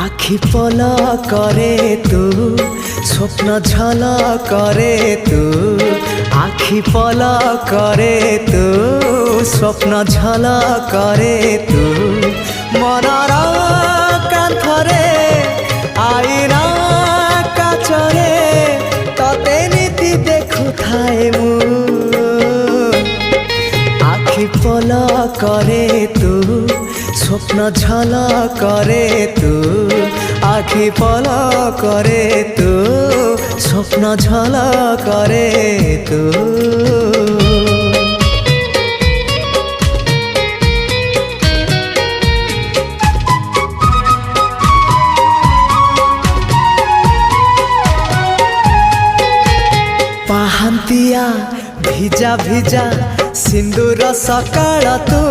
আখি পলা করে তু স্বপ্ন ঝলা করে তু আখি পলা করে তু স্বপ্ন ঝলা করে তু মনর কান্থরে আইনা কাচরে ততে নীতি দেখুথায়ে মু আখি পলা করে তু স্বপ্ন ঝলা করে তু আখি পলা করে তু স্বপ্ন ঝলা করে তু ପାହାନ୍ତିଆ ଭିଜା ଭିଜା ସିନ୍ଦୁର ସକାଳ ତୁ